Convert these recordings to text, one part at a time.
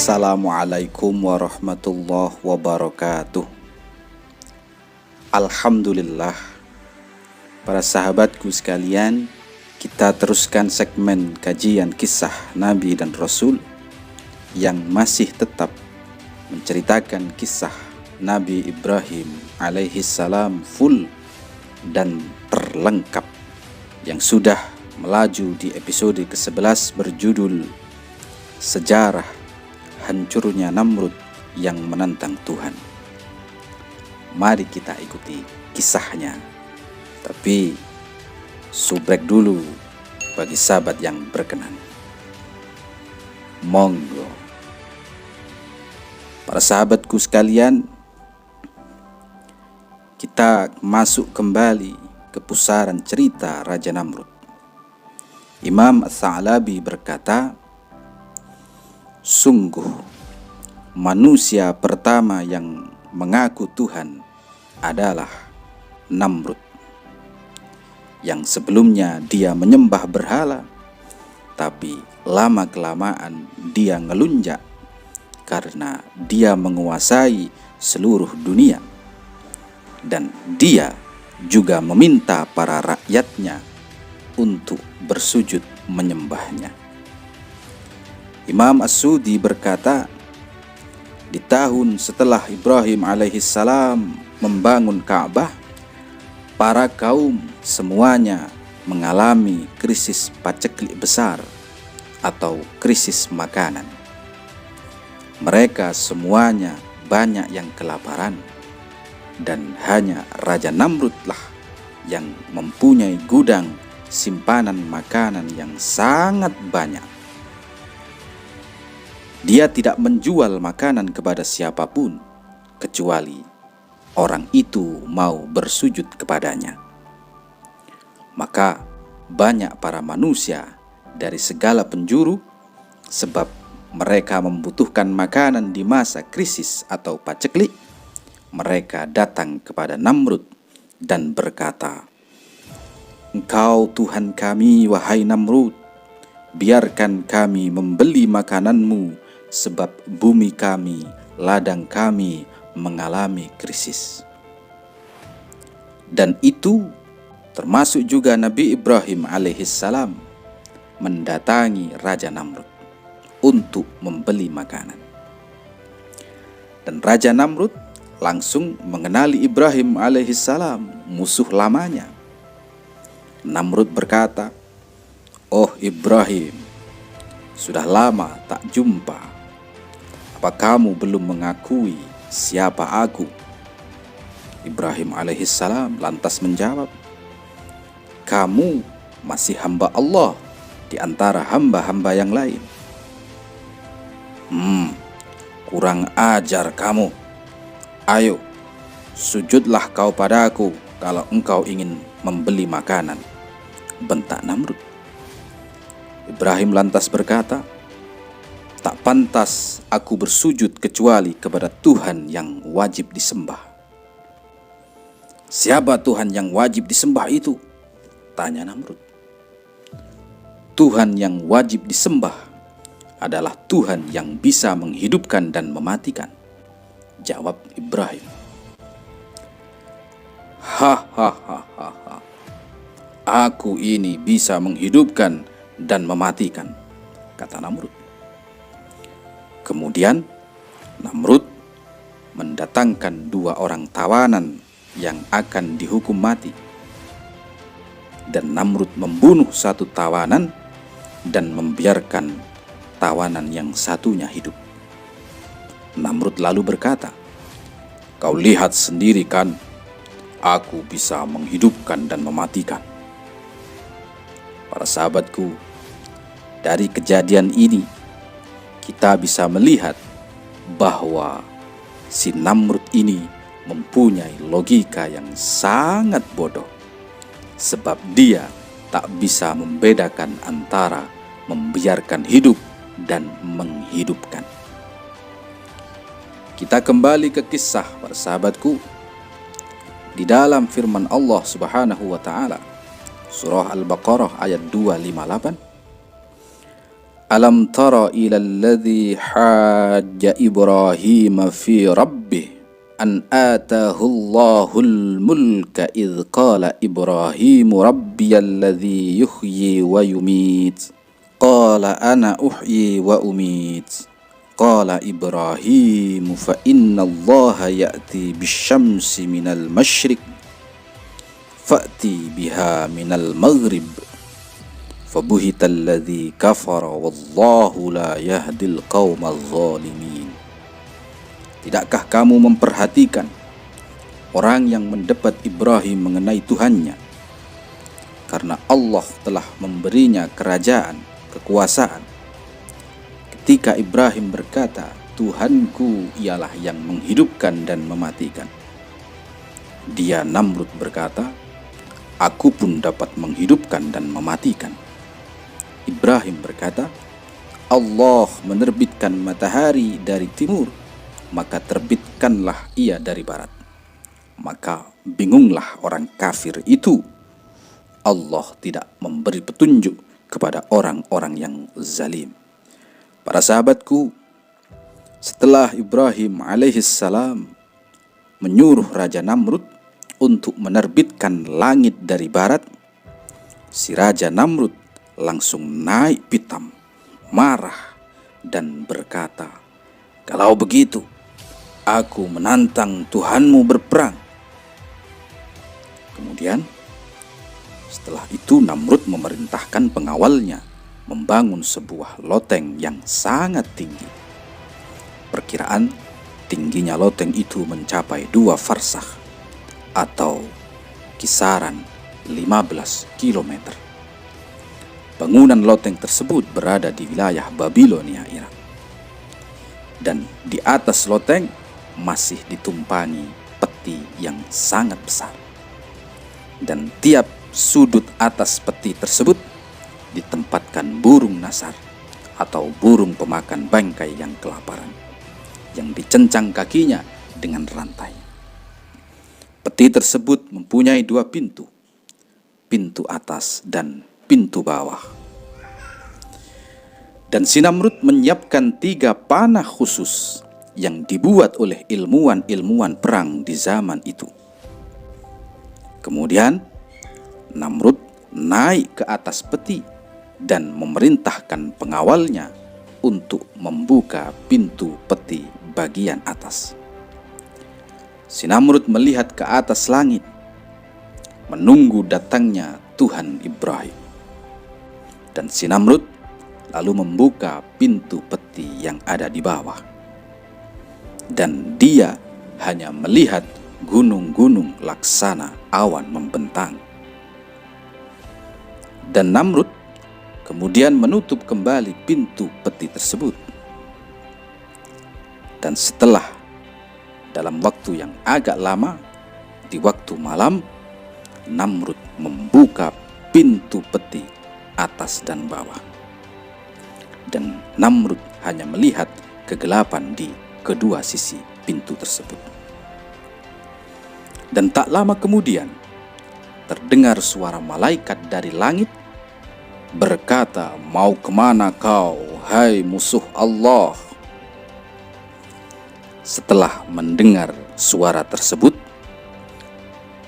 Assalamualaikum warahmatullahi wabarakatuh. Alhamdulillah, para sahabatku sekalian, kita teruskan segmen kajian kisah Nabi dan Rasul yang masih tetap menceritakan kisah Nabi Ibrahim alaihi salam full dan terlengkap, yang sudah melaju di episode ke-11 berjudul Sejarah Hancurnya Namrud yang Menantang Tuhan. Mari kita ikuti kisahnya. Tapi subrek dulu bagi sahabat yang berkenan. Monggo. Para sahabatku sekalian, kita masuk kembali ke pusaran cerita Raja Namrud. Imam Ats-Tsalabi berkata, sungguh manusia pertama yang mengaku Tuhan adalah Namrud, yang sebelumnya dia menyembah berhala, tapi lama-kelamaan dia ngelunjak karena dia menguasai seluruh dunia, dan dia juga meminta para rakyatnya untuk bersujud menyembahnya. Imam As-Sudi berkata, di tahun setelah Ibrahim alaihissalam membangun Ka'bah, para kaum semuanya mengalami krisis paceklik besar atau krisis makanan. Mereka semuanya banyak yang kelaparan, dan hanya Raja Namrudlah yang mempunyai gudang simpanan makanan yang sangat banyak. Dia tidak menjual makanan kepada siapapun kecuali orang itu mau bersujud kepadanya. Maka banyak para manusia dari segala penjuru, sebab mereka membutuhkan makanan di masa krisis atau paceklik, mereka datang kepada Namrud dan berkata, "Engkau Tuhan kami, wahai Namrud, biarkan kami membeli makananmu, sebab bumi kami, ladang kami mengalami krisis." Dan itu termasuk juga Nabi Ibrahim alaihissalam mendatangi Raja Namrud untuk membeli makanan. Dan Raja Namrud langsung mengenali Ibrahim alaihissalam, musuh lamanya. Namrud berkata, "Oh Ibrahim, sudah lama tak jumpa. Apa kamu belum mengakui siapa aku?" Ibrahim alaihissalam lantas menjawab, "Kamu masih hamba Allah di antara hamba-hamba yang lain." Kurang ajar kamu. Ayo, sujudlah kau padaku kalau engkau ingin membeli makanan, bentak Namrud. Ibrahim lantas berkata, "Tak pantas aku bersujud kecuali kepada Tuhan yang wajib disembah." "Siapa Tuhan yang wajib disembah itu?" tanya Namrud. "Tuhan yang wajib disembah adalah Tuhan yang bisa menghidupkan dan mematikan," jawab Ibrahim. "Hahaha, aku ini bisa menghidupkan dan mematikan," kata Namrud. Kemudian Namrud mendatangkan 2 orang tawanan yang akan dihukum mati. Dan Namrud membunuh 1 tawanan dan membiarkan tawanan yang satunya hidup. Namrud lalu berkata, "Kau lihat sendiri kan, aku bisa menghidupkan dan mematikan." Para sahabatku, dari kejadian ini kita bisa melihat bahwa si Namrud ini mempunyai logika yang sangat bodoh, sebab dia tak bisa membedakan antara membiarkan hidup dan menghidupkan. Kita kembali ke kisah, para sahabatku. Di dalam firman Allah Subhanahu wa taala, surah Al-Baqarah ayat 258, Alam tara ila alladhi hajja Ibrahim fi rabbih an atahu Allahul mulka idh qala Ibrahim rabbiyalladhi yuhyi wa yumit qala ana uhyi wa umit qala Ibrahim fa inna Allaha ya'ti bisyamsi minal masyriq fa'ti biha minal maghrib fabuhital ladzi kafara wallahu la yahdil qaumal zalimin. Tidakkah kamu memperhatikan orang yang mendebat Ibrahim mengenai Tuhannya, karena Allah telah memberinya kerajaan, kekuasaan. Ketika Ibrahim berkata, Tuhanku ialah yang menghidupkan dan mematikan, dia Namrud berkata, aku pun dapat menghidupkan dan mematikan. Ibrahim berkata, Allah menerbitkan matahari dari timur, maka terbitkanlah ia dari barat. Maka bingunglah orang kafir itu. Allah tidak memberi petunjuk kepada orang-orang yang zalim. Para sahabatku, setelah Ibrahim alaihissalam menyuruh Raja Namrud untuk menerbitkan langit dari barat, si Raja Namrud langsung naik pitam, marah, dan berkata, kalau begitu, aku menantang Tuhanmu berperang. Kemudian, setelah itu Namrud memerintahkan pengawalnya membangun sebuah loteng yang sangat tinggi. Perkiraan tingginya loteng itu mencapai 2 farsakh atau kisaran 15 km. Bangunan loteng tersebut berada di wilayah Babilonia, Irak. Dan di atas loteng masih ditumpangi peti yang sangat besar. Dan tiap sudut atas peti tersebut ditempatkan burung nasar atau burung pemakan bangkai yang kelaparan, yang dicencang kakinya dengan rantai. Peti tersebut mempunyai 2 pintu, pintu atas dan pintu bawah. Dan si Namrud menyiapkan 3 panah khusus yang dibuat oleh ilmuwan-ilmuwan perang di zaman itu. Kemudian Namrud naik ke atas peti dan memerintahkan pengawalnya untuk membuka pintu peti bagian atas. Si Namrud melihat ke atas langit, menunggu datangnya Tuhan Ibrahim. Dan si Namrud lalu membuka pintu peti yang ada di bawah. Dan dia hanya melihat gunung-gunung laksana awan membentang. Dan Namrud kemudian menutup kembali pintu peti tersebut. Dan setelah dalam waktu yang agak lama, di waktu malam, Namrud membuka pintu peti atas dan bawah. Dan Namrud hanya melihat kegelapan di kedua sisi pintu tersebut. Dan tak lama kemudian, terdengar suara malaikat dari langit berkata, mau kemana kau, hai musuh Allah? Setelah mendengar suara tersebut,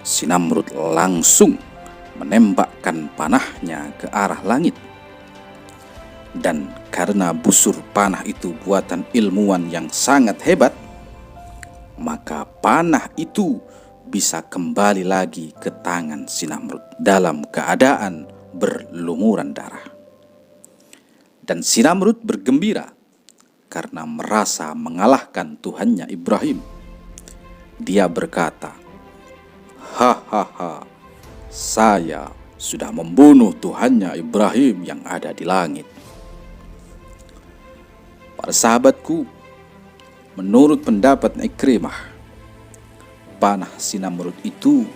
si Namrud langsung menembakkan panahnya ke arah langit. Dan karena busur panah itu buatan ilmuwan yang sangat hebat, maka panah itu bisa kembali lagi ke tangan si Namrud dalam keadaan berlumuran darah. Dan si Namrud bergembira karena merasa mengalahkan Tuhannya Ibrahim. Dia berkata, hahaha, saya sudah membunuh Tuhannya Ibrahim yang ada di langit. Para sahabatku, menurut pendapat Ikrimah, panah si Namrud itu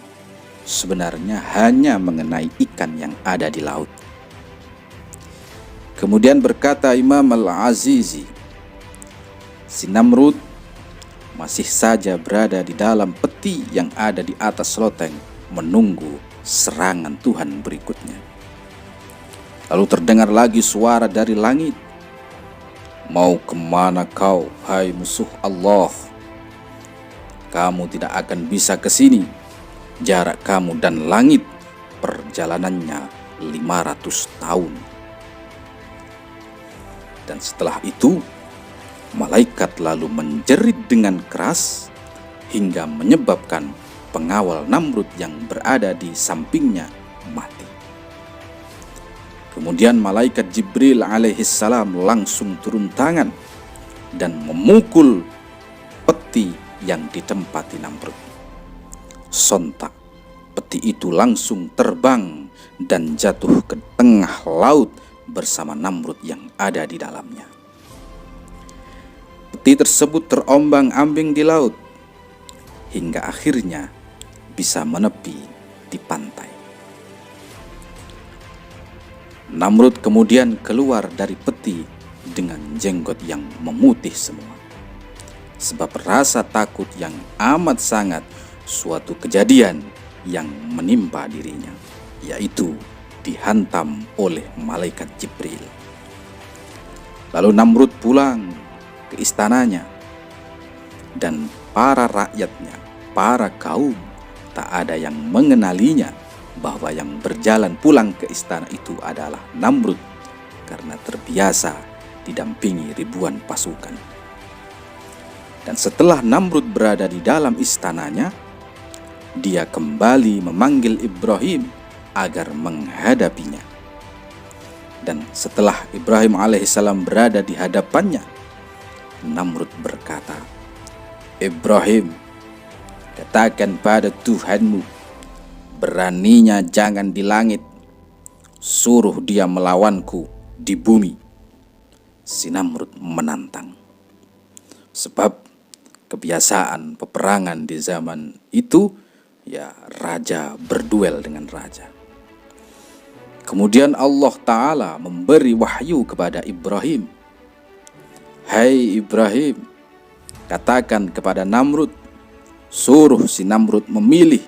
sebenarnya hanya mengenai ikan yang ada di laut. Kemudian berkata Imam Al-Azizi, si Namrud masih saja berada di dalam peti yang ada di atas loteng menunggu serangan Tuhan berikutnya. Lalu terdengar lagi suara dari langit Mau kemana kau, hai musuh Allah? Kamu tidak akan bisa ke sini. Jarak kamu dan langit perjalanannya 500 tahun. Dan setelah itu, malaikat lalu menjerit dengan keras hingga menyebabkan pengawal Namrud yang berada di sampingnya mati. Kemudian malaikat Jibril alaihissalam langsung turun tangan dan memukul peti yang ditempati Namrud. Sontak peti itu langsung terbang dan jatuh ke tengah laut bersama Namrud yang ada di dalamnya. Peti tersebut terombang-ambing di laut hingga akhirnya bisa menepi di pantai. Namrud kemudian keluar dari peti dengan jenggot yang memutih semua. Sebab rasa takut yang amat sangat suatu kejadian yang menimpa dirinya, yaitu dihantam oleh malaikat Jibril. Lalu Namrud pulang ke istananya, dan para rakyatnya, para kaum, tak ada yang mengenalinya bahwa yang berjalan pulang ke istana itu adalah Namrud, karena terbiasa didampingi ribuan pasukan. Dan setelah Namrud berada di dalam istananya, dia kembali memanggil Ibrahim agar menghadapinya. Dan setelah Ibrahim alaihissalam berada di hadapannya, Namrud berkata, "Ibrahim, katakan pada Tuhanmu, beraninya jangan di langit, suruh dia melawanku di bumi." Si Namrud menantang. Sebab kebiasaan peperangan di zaman itu, ya raja berduel dengan raja. Kemudian Allah Ta'ala memberi wahyu kepada Ibrahim. "Hai Ibrahim, katakan kepada Namrud, suruh si Namrud memilih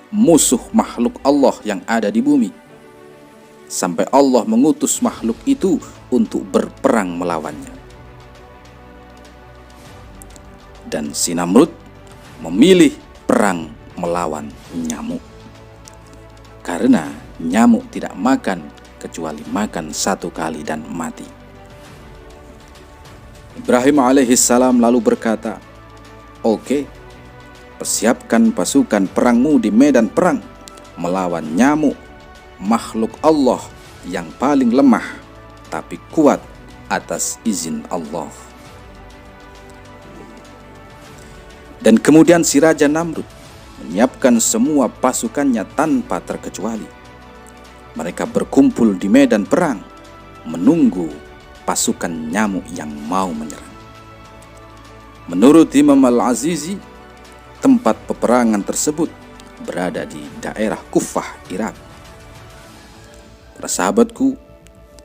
musuh makhluk Allah yang ada di bumi, sampai Allah mengutus makhluk itu untuk berperang melawannya." Dan si Namrud memilih perang melawan nyamuk, karena nyamuk tidak makan kecuali makan satu kali dan mati. Ibrahim alaihissalam lalu berkata, "Oke, persiapkan pasukan perangmu di medan perang melawan nyamuk, makhluk Allah yang paling lemah tapi kuat atas izin Allah." Dan kemudian si Raja Namrud menyiapkan semua pasukannya tanpa terkecuali. Mereka berkumpul di medan perang menunggu pasukan nyamuk yang mau menyerang. Menurut Imam Al-Azizi, tempat peperangan tersebut berada di daerah Kufah, Irak. Para sahabatku,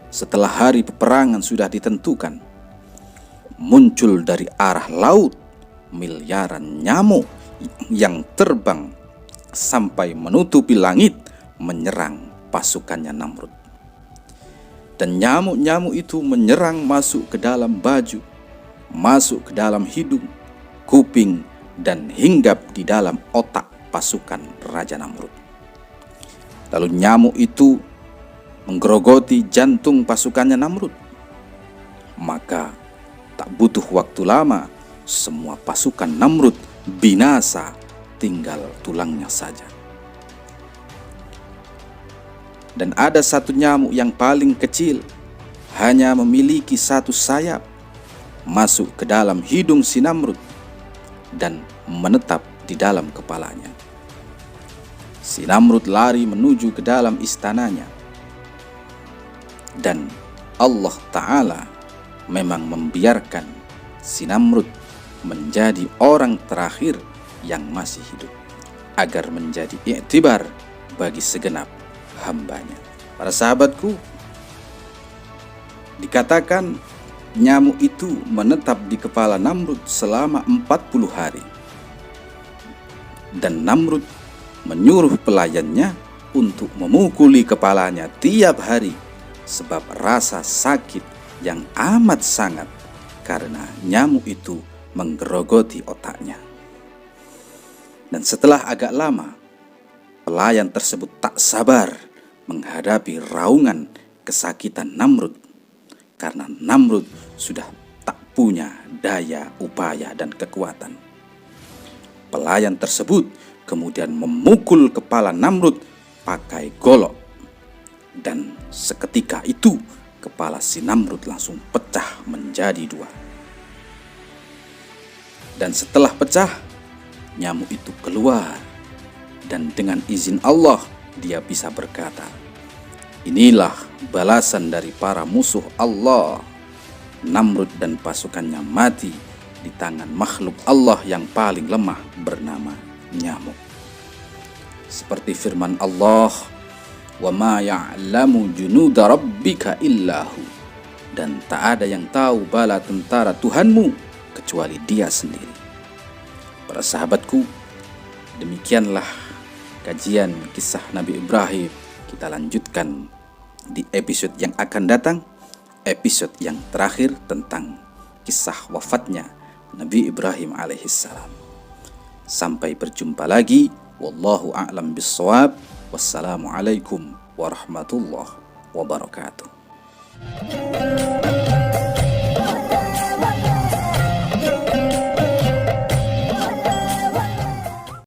setelah hari peperangan sudah ditentukan, muncul dari arah laut miliaran nyamuk yang terbang sampai menutupi langit menyerang pasukannya Namrud. Dan nyamuk-nyamuk itu menyerang masuk ke dalam baju, masuk ke dalam hidung, kuping, dan hinggap di dalam otak pasukan Raja Namrud. Lalu nyamuk itu menggerogoti jantung pasukannya Namrud. Maka tak butuh waktu lama, semua pasukan Namrud binasa, tinggal tulangnya saja. Dan ada satu nyamuk yang paling kecil, hanya memiliki satu sayap, masuk ke dalam hidung si Namrud dan menetap di dalam kepalanya. Si Namrud lari menuju ke dalam istananya, dan Allah Ta'ala memang membiarkan si Namrud menjadi orang terakhir yang masih hidup, agar menjadi iktibar bagi segenap hambanya. Para sahabatku, dikatakan nyamuk itu menetap di kepala Namrud selama 40 hari. Dan Namrud menyuruh pelayannya untuk memukuli kepalanya tiap hari, sebab rasa sakit yang amat sangat karena nyamuk itu menggerogoti otaknya. Dan setelah agak lama, pelayan tersebut tak sabar menghadapi raungan kesakitan Namrud, karena Namrud sudah tak punya daya upaya dan kekuatan. Pelayan tersebut kemudian memukul kepala Namrud pakai golok, dan seketika itu kepala si Namrud langsung pecah menjadi dua. Dan setelah pecah, nyamuk itu keluar, dan dengan izin Allah dia bisa berkata, "Inilah balasan dari para musuh Allah." Namrud dan pasukannya mati di tangan makhluk Allah yang paling lemah bernama nyamuk. Seperti firman Allah, "Wa ma ya'lamu junuda rabbika illahu." Dan tak ada yang tahu bala tentara Tuhanmu kecuali Dia sendiri. Para sahabatku, demikianlah kajian kisah Nabi Ibrahim. Kita lanjutkan di episode yang akan datang, episode yang terakhir tentang kisah wafatnya Nabi Ibrahim alaihissalam. Sampai berjumpa lagi. Wallahu a'lam bissawab. Wassalamualaikum warahmatullahi wabarakatuh.